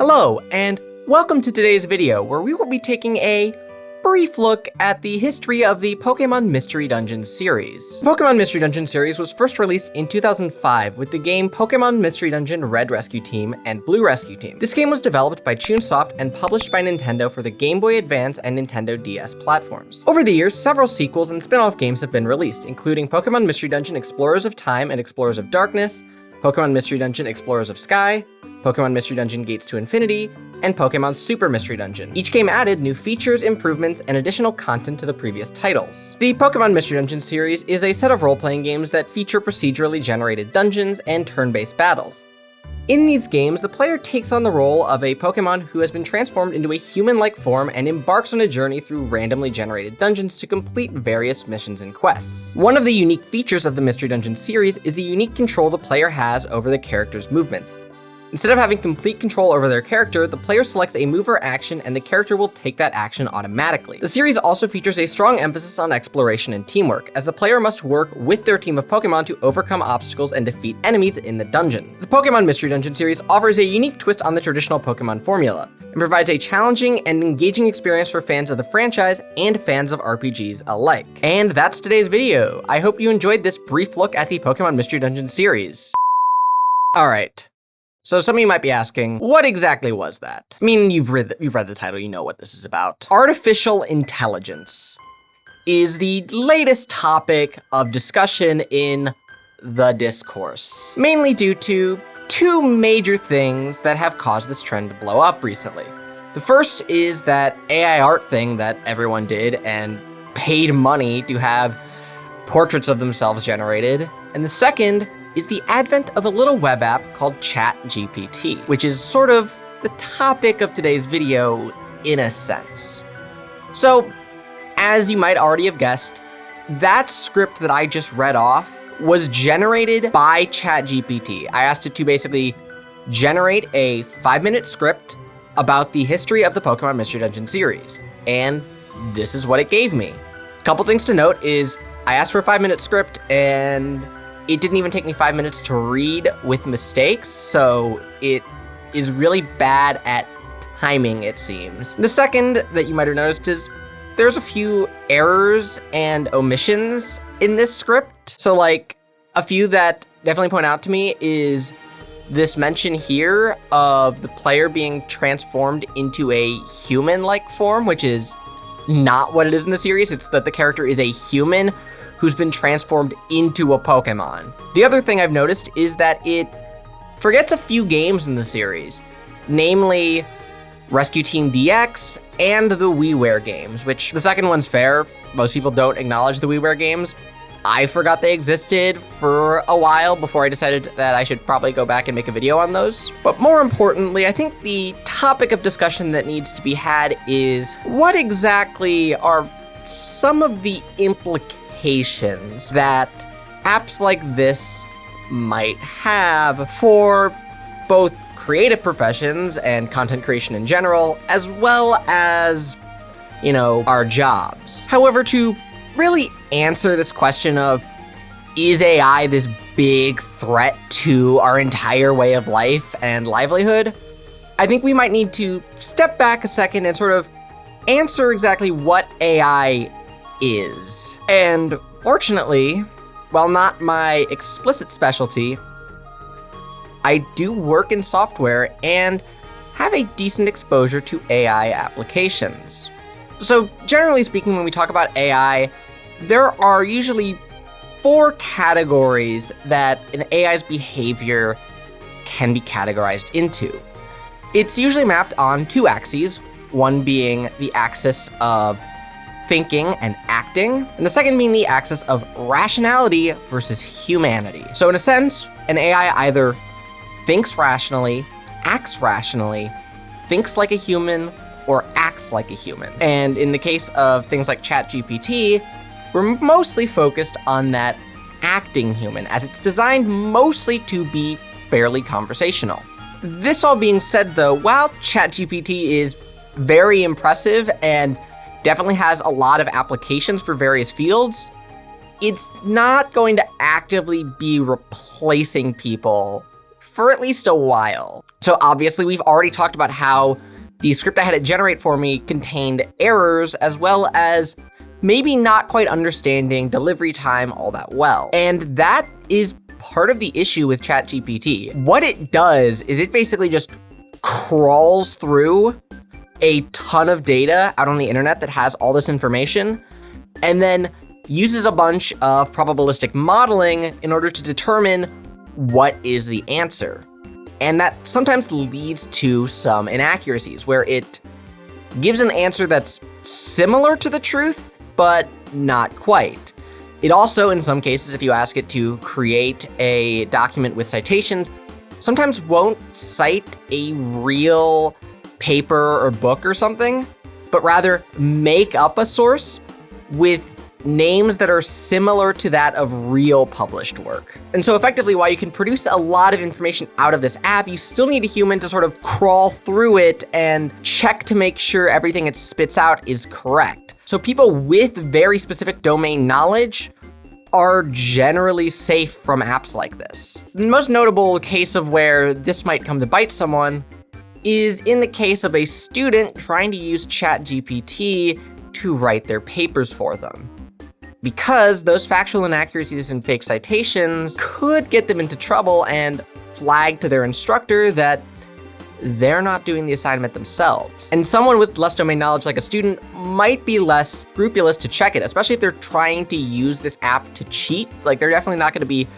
Hello, and welcome to today's video, where we will be taking a brief look at the history of the Pokémon Mystery Dungeon series. The Pokémon Mystery Dungeon series was first released in 2005 with the game Pokémon Mystery Dungeon Red Rescue Team and Blue Rescue Team. This game was developed by Chunsoft and published by Nintendo for the Game Boy Advance and Nintendo DS platforms. Over the years, several sequels and spin-off games have been released, including Pokémon Mystery Dungeon Explorers of Time and Explorers of Darkness, Pokémon Mystery Dungeon Explorers of Sky, Pokémon Mystery Dungeon Gates to Infinity, and Pokémon Super Mystery Dungeon. Each game added new features, improvements, and additional content to the previous titles. The Pokémon Mystery Dungeon series is a set of role-playing games that feature procedurally generated dungeons and turn-based battles. In these games, the player takes on the role of a Pokémon who has been transformed into a human-like form and embarks on a journey through randomly generated dungeons to complete various missions and quests. One of the unique features of the Mystery Dungeon series is the unique control the player has over the character's movements. Instead of having complete control over their character, the player selects a move or action and the character will take that action automatically. The series also features a strong emphasis on exploration and teamwork, as the player must work with their team of Pokémon to overcome obstacles and defeat enemies in the dungeon. The Pokémon Mystery Dungeon series offers a unique twist on the traditional Pokémon formula, and provides a challenging and engaging experience for fans of the franchise and fans of RPGs alike. And that's today's video. I hope you enjoyed this brief look at the Pokémon Mystery Dungeon series. Alright. So some of you might be asking, what exactly was that? I mean, you've read the title, you know what this is about. Artificial intelligence is the latest topic of discussion in the discourse, mainly due to two major things that have caused this trend to blow up recently. The first is that AI art thing that everyone did and paid money to have portraits of themselves generated. And the second is the advent of a little web app called Chat GPT, which is sort of the topic of today's video in a sense. So, as you might already have guessed, that script that I just read off was generated by Chat GPT. I asked it to basically generate a 5-minute script about the history of the Pokémon Mystery Dungeon series, and this is what it gave me. A couple things to note is I asked for a 5-minute script and it didn't even take me 5 minutes to read with mistakes, so it is really bad at timing, it seems. The second that you might have noticed is there's a few errors and omissions in this script. So like, a few that definitely point out to me is this mention here of the player being transformed into a human-like form, which is not what it is in the series. It's that the character is a human who's been transformed into a Pokemon. The other thing I've noticed is that it forgets a few games in the series, namely Rescue Team DX and the WiiWare games, which the second one's fair. Most people don't acknowledge the WiiWare games. I forgot they existed for a while before I decided that I should probably go back and make a video on those. But more importantly, I think the topic of discussion that needs to be had is what exactly are some of the implications that apps like this might have for both creative professions and content creation in general, as well as, you know, our jobs. However, to really answer this question of, is AI this big threat to our entire way of life and livelihood, I think we might need to step back a second and sort of answer exactly what AI is. And fortunately, while not my explicit specialty, I do work in software and have a decent exposure to AI applications. So generally speaking, when we talk about AI, there are usually 4 categories that an AI's behavior can be categorized into. It's usually mapped on 2 axes, one being the axis of thinking and acting, and the second being the axis of rationality versus humanity. So in a sense, an AI either thinks rationally, acts rationally, thinks like a human, or acts like a human. And in the case of things like Chat GPT, we're mostly focused on that acting human, as it's designed mostly to be fairly conversational. This all being said though, while Chat GPT is very impressive and definitely has a lot of applications for various fields, it's not going to actively be replacing people for at least a while. So obviously we've already talked about how the script I had it generate for me contained errors, as well as maybe not quite understanding delivery time all that well. And that is part of the issue with Chat GPT. What it does is it basically just crawls through a ton of data out on the internet that has all this information, and then uses a bunch of probabilistic modeling in order to determine what is the answer. And that sometimes leads to some inaccuracies, where it gives an answer that's similar to the truth, but not quite. It also, in some cases, if you ask it to create a document with citations, sometimes won't cite a real paper or book or something, but rather make up a source with names that are similar to that of real published work. And so effectively, while you can produce a lot of information out of this app, you still need a human to sort of crawl through it and check to make sure everything it spits out is correct. So people with very specific domain knowledge are generally safe from apps like this. The most notable case of where this might come to bite someone is in the case of a student trying to use Chat GPT to write their papers for them. Because those factual inaccuracies and fake citations could get them into trouble and flag to their instructor that they're not doing the assignment themselves. And someone with less domain knowledge like a student might be less scrupulous to check it, especially if they're trying to use this app to cheat. Like, they're definitely not gonna be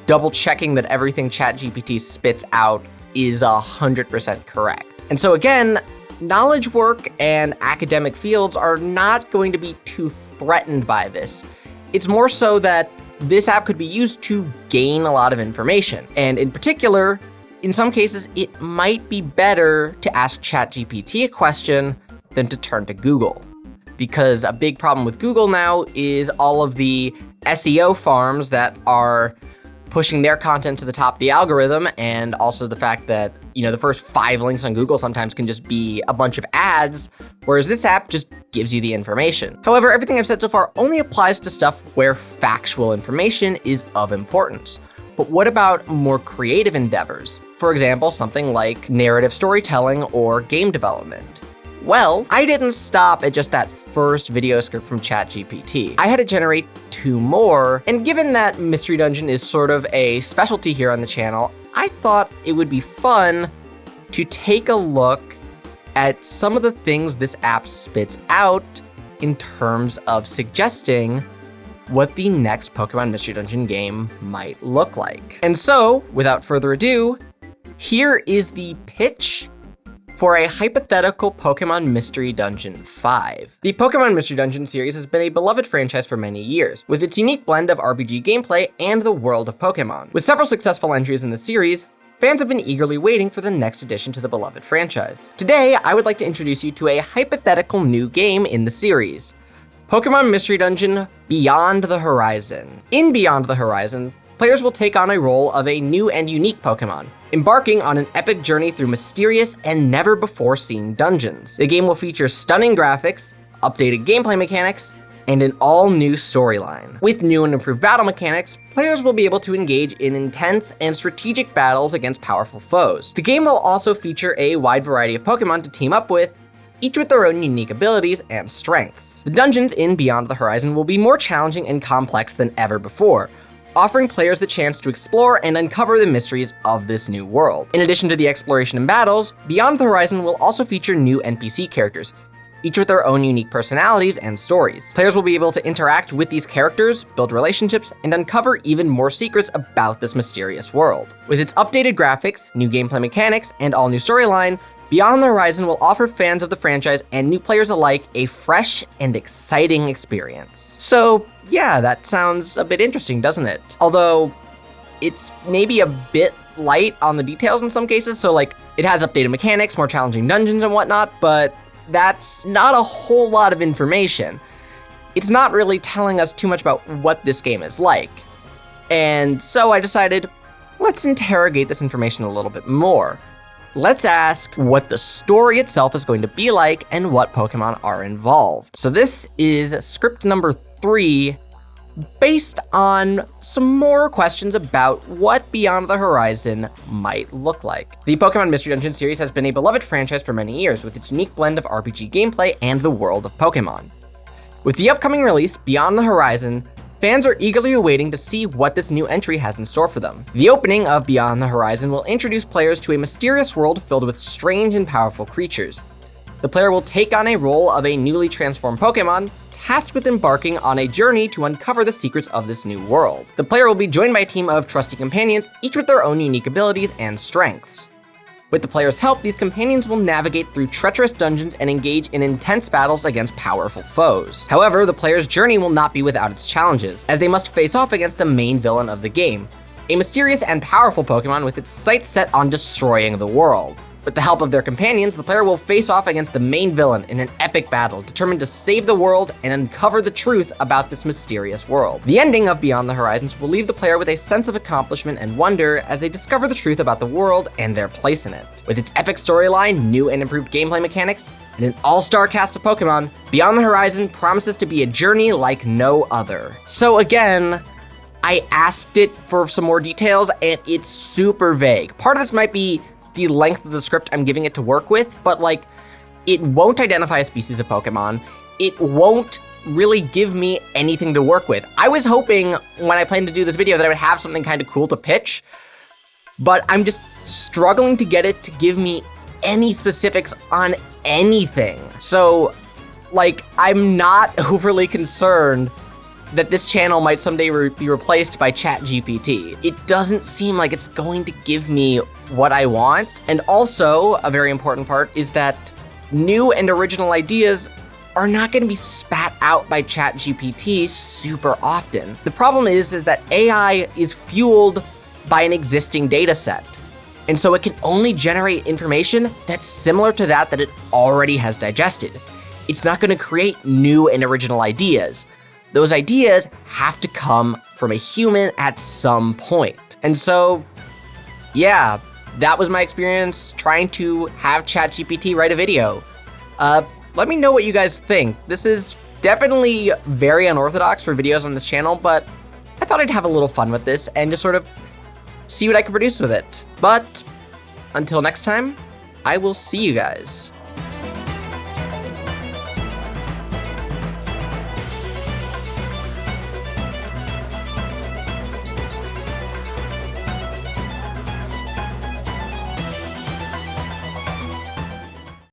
double checking that everything ChatGPT spits out is 100% correct. And so again, knowledge work and academic fields are not going to be too threatened by this. It's more so that this app could be used to gain a lot of information. And in particular, in some cases, it might be better to ask ChatGPT a question than to turn to Google. Because a big problem with Google now is all of the SEO farms that are pushing their content to the top of the algorithm, and also the fact that, the first 5 links on Google sometimes can just be a bunch of ads, whereas this app just gives you the information. However, everything I've said so far only applies to stuff where factual information is of importance. But what about more creative endeavors? For example, something like narrative storytelling or game development. Well, I didn't stop at just that first video script from ChatGPT. I had to generate 2 more, and given that Mystery Dungeon is sort of a specialty here on the channel, I thought it would be fun to take a look at some of the things this app spits out in terms of suggesting what the next Pokémon Mystery Dungeon game might look like. And so, without further ado, here is the pitch for a hypothetical Pokémon Mystery Dungeon 5. The Pokémon Mystery Dungeon series has been a beloved franchise for many years, with its unique blend of RPG gameplay and the world of Pokémon. With several successful entries in the series, fans have been eagerly waiting for the next addition to the beloved franchise. Today, I would like to introduce you to a hypothetical new game in the series, Pokémon Mystery Dungeon Beyond the Horizon. In Beyond the Horizon, players will take on a role of a new and unique Pokémon, embarking on an epic journey through mysterious and never-before-seen dungeons. The game will feature stunning graphics, updated gameplay mechanics, and an all-new storyline. With new and improved battle mechanics, players will be able to engage in intense and strategic battles against powerful foes. The game will also feature a wide variety of Pokémon to team up with, each with their own unique abilities and strengths. The dungeons in Beyond the Horizon will be more challenging and complex than ever before, offering players the chance to explore and uncover the mysteries of this new world. In addition to the exploration and battles, Beyond the Horizon will also feature new NPC characters, each with their own unique personalities and stories. Players will be able to interact with these characters, build relationships, and uncover even more secrets about this mysterious world. With its updated graphics, new gameplay mechanics, and all-new storyline, Beyond the Horizon will offer fans of the franchise and new players alike a fresh and exciting experience. So, yeah, that sounds a bit interesting, doesn't it? Although, it's maybe a bit light on the details in some cases, so it has updated mechanics, more challenging dungeons and whatnot, but that's not a whole lot of information. It's not really telling us too much about what this game is like. And so I decided, let's interrogate this information a little bit more. Let's ask what the story itself is going to be like and what Pokemon are involved. So this is script number 3, based on some more questions about what Beyond the Horizon might look like. The Pokémon Mystery Dungeon series has been a beloved franchise for many years, with its unique blend of RPG gameplay and the world of Pokémon. With the upcoming release, Beyond the Horizon, fans are eagerly awaiting to see what this new entry has in store for them. The opening of Beyond the Horizon will introduce players to a mysterious world filled with strange and powerful creatures. The player will take on a role of a newly transformed Pokémon, tasked with embarking on a journey to uncover the secrets of this new world. The player will be joined by a team of trusty companions, each with their own unique abilities and strengths. With the player's help, these companions will navigate through treacherous dungeons and engage in intense battles against powerful foes. However, the player's journey will not be without its challenges, as they must face off against the main villain of the game, a mysterious and powerful Pokémon with its sights set on destroying the world. With the help of their companions, the player will face off against the main villain in an epic battle, determined to save the world and uncover the truth about this mysterious world. The ending of Beyond the Horizons will leave the player with a sense of accomplishment and wonder as they discover the truth about the world and their place in it. With its epic storyline, new and improved gameplay mechanics, and an all-star cast of Pokemon, Beyond the Horizon promises to be a journey like no other. So again, I asked it for some more details, and it's super vague. Part of this might be the length of the script I'm giving it to work with, but like, it won't identify a species of Pokemon. It won't really give me anything to work with. I was hoping when I planned to do this video that I would have something kind of cool to pitch, but I'm just struggling to get it to give me any specifics on anything. So, like, I'm not overly concerned that this channel might someday be replaced by Chat GPT. It doesn't seem like it's going to give me what I want. And also, a very important part is that new and original ideas are not going to be spat out by Chat GPT super often. The problem is that AI is fueled by an existing data set. And so it can only generate information that's similar to that it already has digested. It's not going to create new and original ideas. Those ideas have to come from a human at some point. And so, yeah, that was my experience trying to have ChatGPT write a video. Let me know what you guys think. This is definitely very unorthodox for videos on this channel, but I thought I'd have a little fun with this and just sort of see what I can produce with it. But until next time, I will see you guys.